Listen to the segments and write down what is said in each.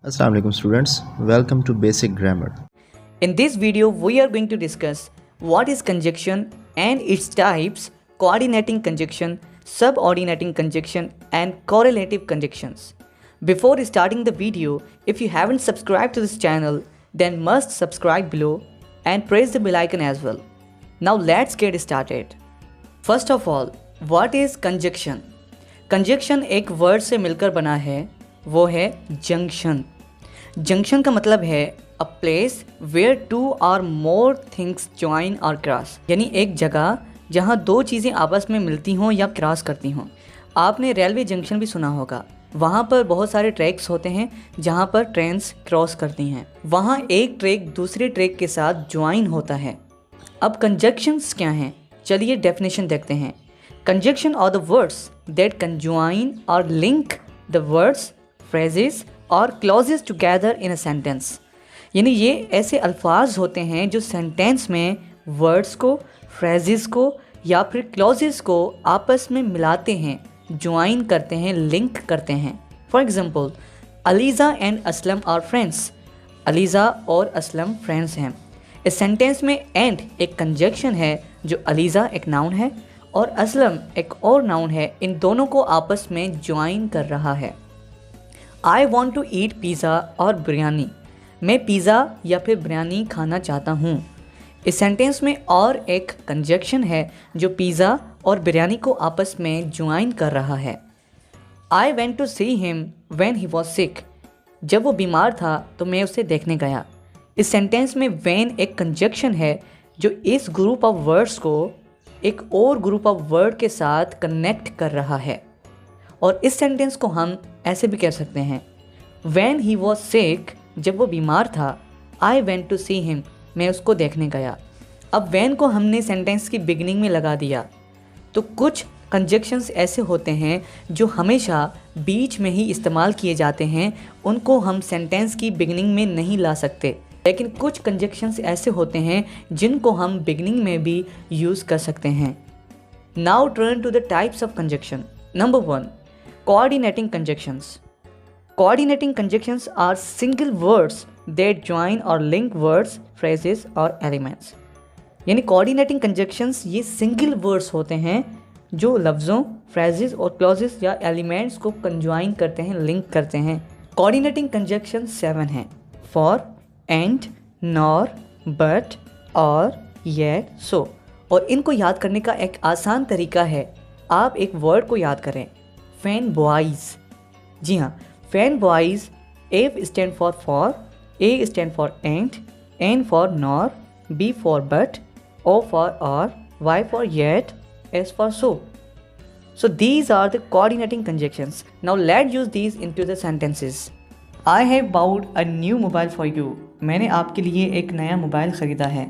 Assalamu alaikum students, welcome to Basic Grammar. In this video, we are going to discuss what is conjunction and its types, coordinating conjunction, subordinating conjunction, and correlative conjunctions. Before starting the video, if you haven't subscribed to this channel, then must subscribe below and press the bell icon as well. Now let's get started. First of all, what is conjunction? Conjunction एक word से मिलकर बना है, वो है junction. Junction का मतलब है अ प्लेस वेयर टू और मोर थिंग्स ज्वाइन और क्रॉस, यानी एक जगह जहाँ दो चीज़ें आपस में मिलती हों या क्रॉस करती हों. आपने रेलवे जंक्शन भी सुना होगा. वहाँ पर बहुत सारे ट्रैक्स होते हैं जहाँ पर ट्रेन्स क्रॉस करती हैं. वहाँ एक ट्रैक दूसरे ट्रैक के साथ ज्वाइन होता है. अब कंजक्शंस क्या हैं? चलिए डेफिनेशन देखते हैं. Conjunction are the words that conjoin or link the words, phrases or clauses together in a sentence. यानी ये ऐसे अल्फाज होते हैं जो सेंटेंस में वर्ड्स को, फ्रेजेस को या फिर क्लॉजेस को आपस में मिलाते हैं, ज्वाइन करते हैं, लिंक करते हैं. For example, Aliza and Aslam are friends. Aliza और असलम फ्रेंड्स हैं. इस सेंटेंस में एंड एक कंजक्शन है जो अलीज़ा एक नाउन है और असलम एक और नाउन है. इन दोनों को आपस में ज्वाइन कर रहा है. I want to eat pizza और बिरयानी. मैं पिज़्ज़ा या फिर बिरयानी खाना चाहता हूँ. इस सेंटेंस में और एक कंजक्शन है जो पिज़्ज़ा और बिरयानी को आपस में ज्वाइन कर रहा है. I went to see him when he was sick. जब वो बीमार था तो मैं उसे देखने गया. इस सेंटेंस में व्हेन एक कंजक्शन है जो इस ग्रुप ऑफ वर्ड्स को एक और ग्रुप ऑफ वर्ड के साथ कनेक्ट कर रहा है. और इस सेंटेंस को हम ऐसे भी कह सकते हैं, व्हेन ही वॉज सिक, जब वो बीमार था, I went to see him, मैं उसको देखने गया. अब व्हेन को हमने सेंटेंस की बिगिनिंग में लगा दिया. तो कुछ कंजक्शंस ऐसे होते हैं जो हमेशा बीच में ही इस्तेमाल किए जाते हैं, उनको हम सेंटेंस की बिगिनिंग में नहीं ला सकते. लेकिन कुछ कंजक्शंस ऐसे होते हैं जिनको हम बिगिनिंग में भी यूज़ कर सकते हैं. Now turn to the types of conjunction. Number 1, coordinating conjunctions. Coordinating conjunctions are single words that join और लिंक वर्ड्स, फ्रेजेस और एलिमेंट्स. यानी कोऑर्डिनेटिंग कंजक्शंस ये सिंगल वर्ड्स होते हैं जो लफ्ज़ों, फ्रेजेस और क्लॉजेस या एलिमेंट्स को कंज्वाइन करते हैं, लिंक करते हैं. कोऑर्डिनेटिंग कंजक्शन 7 हैं. फॉर, एंड, नॉर, बट, और, येट, सो. और इनको याद करने का एक आसान तरीका है, आप एक वर्ड को याद करें, फैन बॉयज़. जी हाँ, fan boys. F stand for, A stand for and, N for nor, B for but, O for or, Y for yet, S for so. So these are the coordinating conjunctions. Now let's use these into the sentences. I have bought a new mobile for you. मैंने आपके लिए एक नया mobile ख़रीदा है.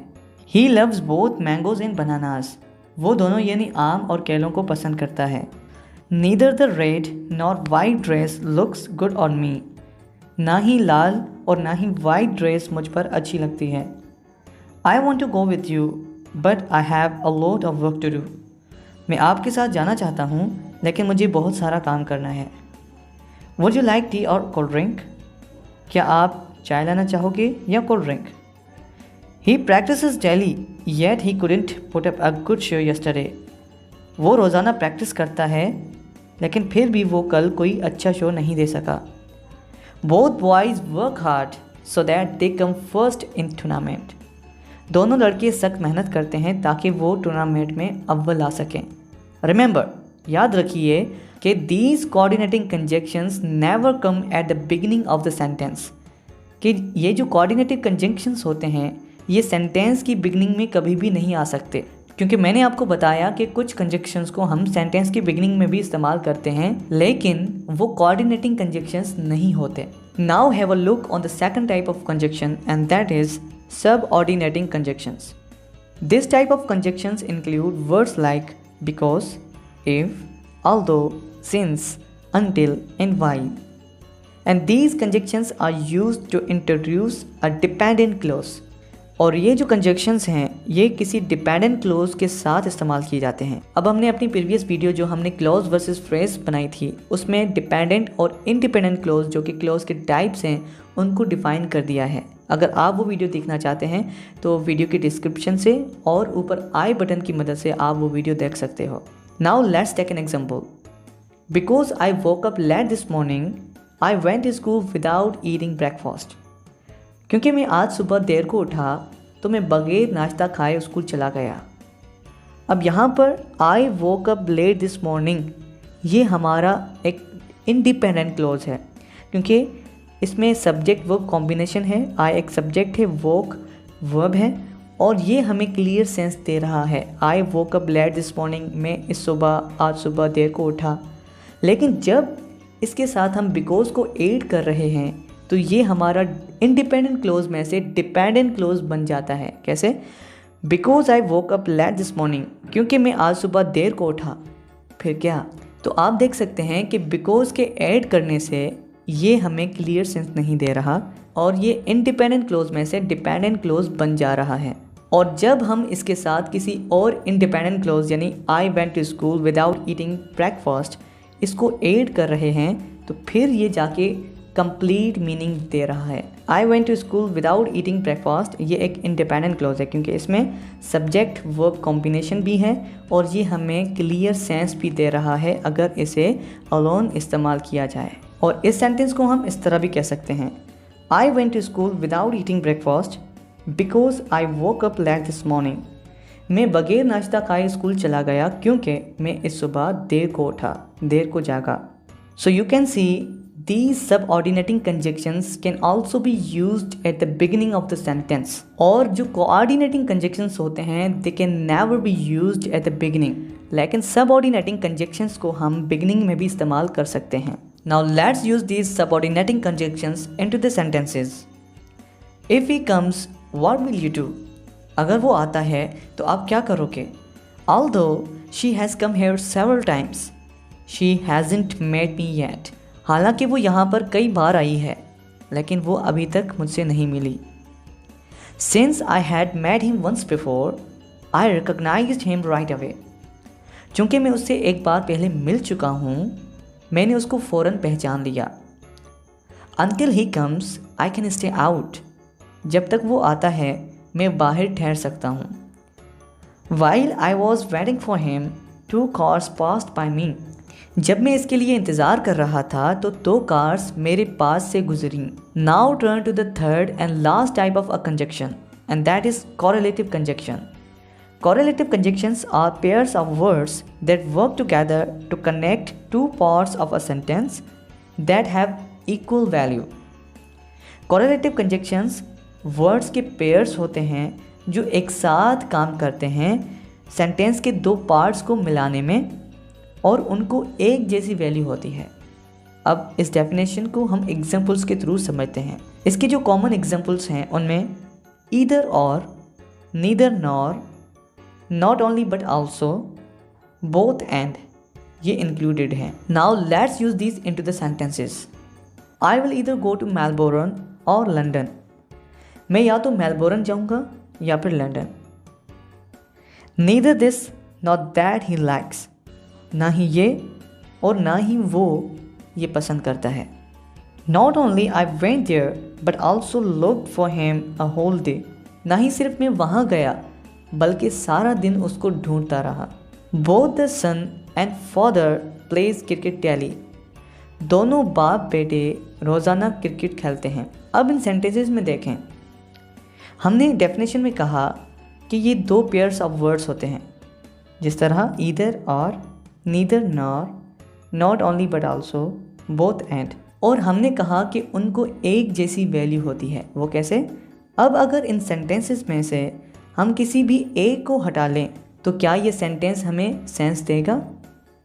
He loves both mangoes and bananas. वो दोनों यानी आम और केलों को पसंद करता है. Neither the red nor white dress looks good on me. ना ही लाल और ना ही white dress मुझ पर अच्छी लगती है. I want to go with you, but I have a lot of work to do. मैं आपके साथ जाना चाहता हूँ लेकिन मुझे बहुत सारा काम करना है. Would you like tea or cold drink? क्या आप चाय लाना चाहोगे या cold drink? He practices daily, yet he couldn't put up a good show yesterday. वो रोज़ाना प्रैक्टिस करता है लेकिन फिर भी वो कल कोई अच्छा शो नहीं दे सका. Both boys work hard so that they come first in tournament. दोनों लड़के सख्त मेहनत करते हैं ताकि वो टूर्नामेंट में अव्वल आ सकें. Remember, याद रखिए कि these coordinating conjunctions never come at the beginning of the sentence. कि ये जो coordinating conjunctions होते हैं ये सेंटेंस की बिगिनिंग में कभी भी नहीं आ सकते, क्योंकि मैंने आपको बताया कि कुछ कंजक्शंस को हम सेंटेंस की बिगिनिंग में भी इस्तेमाल करते हैं लेकिन वो कोऑर्डिनेटिंग कंजक्शंस नहीं होते. Now have a look on the second type of conjunction and that is subordinating conjunctions. This type of conjunctions include words like because, if, although, since, until, and while. And these conjunctions are used to introduce a dependent clause. और ये जो conjunctions हैं ये किसी dependent clause के साथ इस्तेमाल किए जाते हैं। अब हमने अपनी प्रीवियस वीडियो जो हमने क्लोज वर्सेस फ्रेज बनाई थी उसमें डिपेंडेंट और इंडिपेंडेंट क्लोज जो कि क्लोज के टाइप्स हैं उनको डिफाइन कर दिया है। अगर आप वो वीडियो देखना चाहते हैं तो वीडियो के डिस्क्रिप्शन से और ऊपर आई बटन की मदद से आप वो वीडियो देख सकते हो। Now let's take an example. Because I woke up late this morning I went to school without eating breakfast. क्योंकि मैं आज सुबह देर को उठा तो मैं बगैर नाश्ता खाए स्कूल चला गया। अब यहाँ पर I woke up late this morning ये हमारा एक इंडिपेंडेंट क्लोज है, क्योंकि इसमें सब्जेक्ट वर्ब कॉम्बिनेशन है। आई एक सब्जेक्ट है, वोक वर्ब है, और ये हमें क्लियर सेंस दे रहा है। I woke up late this morning, मैं आज सुबह देर को उठा। लेकिन जब इसके साथ हम बिकॉज को ऐड कर रहे हैं तो ये हमारा इंडिपेंडेंट क्लोज में से डिपेंडेंट क्लोज बन जाता है। कैसे? Because I woke up late this morning, क्योंकि मैं आज सुबह देर को उठा। फिर क्या? तो आप देख सकते हैं कि बिकॉज के ऐड करने से ये हमें क्लियर सेंस नहीं दे रहा और ये इंडिपेंडेंट क्लोज में से डिपेंडेंट क्लोज बन जा रहा है। और जब हम इसके साथ किसी और इंडिपेंडेंट क्लोज यानी I went to school without eating breakfast इसको ऐड कर रहे हैं तो फिर ये जाके कंप्लीट मीनिंग दे रहा है। I went to school without eating breakfast ये एक इंडिपेंडेंट क्लोज है, क्योंकि इसमें सब्जेक्ट वर्ब कॉम्बिनेशन भी है और ये हमें क्लियर सेंस भी दे रहा है अगर इसे अलोन इस्तेमाल किया जाए। और इस सेंटेंस को हम इस तरह भी कह सकते हैं, I went to school without eating breakfast because I woke up late this morning. मैं बगैर नाश्ता खाए स्कूल चला गया क्योंकि मैं इस सुबह देर को उठा, देर को जागा। So you can see these subordinating conjunctions can also be used at the beginning of the sentence। और जो coordinating conjunctions होते हैं they can never be used at the beginning, लेकिन subordinating conjunctions को हम beginning में भी इस्तेमाल कर सकते हैं। Now let's use these subordinating conjunctions into the sentences। If he comes, what will you do? अगर वो आता है तो आप क्या करोगे? Although she has come here several times, she hasn't met me yet। हालांकि वो यहाँ पर कई बार आई है लेकिन वो अभी तक मुझसे नहीं मिली। Since I had met him once before, I recognized him right away। चूँकि मैं उससे एक बार पहले मिल चुका हूँ मैंने उसको फ़ौरन पहचान लिया। Until he comes, I can stay out। जब तक वो आता है मैं बाहर ठहर सकता हूँ। While I was waiting for him, 2 cars passed by me। जब मैं इसके लिए इंतज़ार कर रहा था तो 2 कार्स मेरे पास से गुजरी। Now turn to the third and last type of a conjunction and that is correlative conjunction. Correlative conjunctions are pairs of words that work together to connect 2 parts of a sentence that have equal value. Correlative conjunctions words के pairs होते हैं जो एक साथ काम करते हैं sentence के 2 पार्ट्स को मिलाने में और उनको एक जैसी वैल्यू होती है। अब इस डेफिनेशन को हम एग्जांपल्स के थ्रू समझते हैं। इसके जो कॉमन एग्जांपल्स हैं उनमें either or, neither nor, not only but also, both and ये इंक्लूडेड हैं। Now let's use this into the sentences. I will either go to Melbourne or London. मैं या तो मेलबोर्न जाऊंगा या फिर London. Neither this not that he likes. ना ही ये और ना ही वो ये पसंद करता है। Not only I went there but also looked for him a whole day. ना ही सिर्फ मैं वहाँ गया बल्कि सारा दिन उसको ढूंढता रहा। Both the son and father plays cricket daily. दोनों बाप बेटे रोज़ाना क्रिकेट खेलते हैं। अब इन सेंटेंसेस में देखें, हमने डेफिनेशन में कहा कि ये 2 पेयर्स ऑफ वर्ड्स होते हैं, जिस तरह either or, neither nor, not only but also, both and. और हमने कहा कि उनको एक जैसी वैल्यू होती है। वो कैसे? अब अगर इन सेंटेंसेस में से हम किसी भी एक को हटा लें तो क्या ये सेंटेंस हमें सेंस देगा?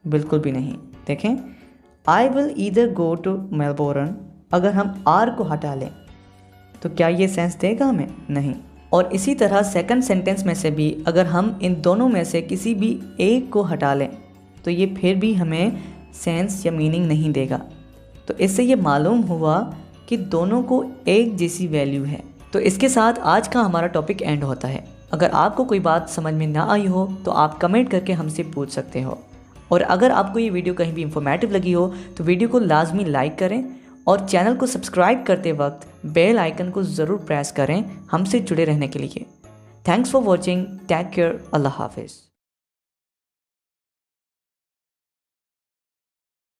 बिल्कुल भी नहीं। देखें, I will either go to Melbourne, अगर हम आर को हटा लें तो क्या ये सेंस देगा हमें? नहीं। और इसी तरह सेकंड सेंटेंस में से भी अगर हम इन दोनों में से किसी भी एक को हटा लें तो ये फिर भी हमें सेंस या मीनिंग नहीं देगा। तो इससे ये मालूम हुआ कि दोनों को एक जैसी वैल्यू है। तो इसके साथ आज का हमारा टॉपिक एंड होता है। अगर आपको कोई बात समझ में ना आई हो तो आप कमेंट करके हमसे पूछ सकते हो। और अगर आपको ये वीडियो कहीं भी इंफॉर्मेटिव लगी हो तो वीडियो को लाजमी लाइक करें और चैनल को सब्सक्राइब करते वक्त बेल आइकन को ज़रूर प्रेस करें हमसे जुड़े रहने के लिए। Thanks for watching, take care, अल्लाह हाफिज़।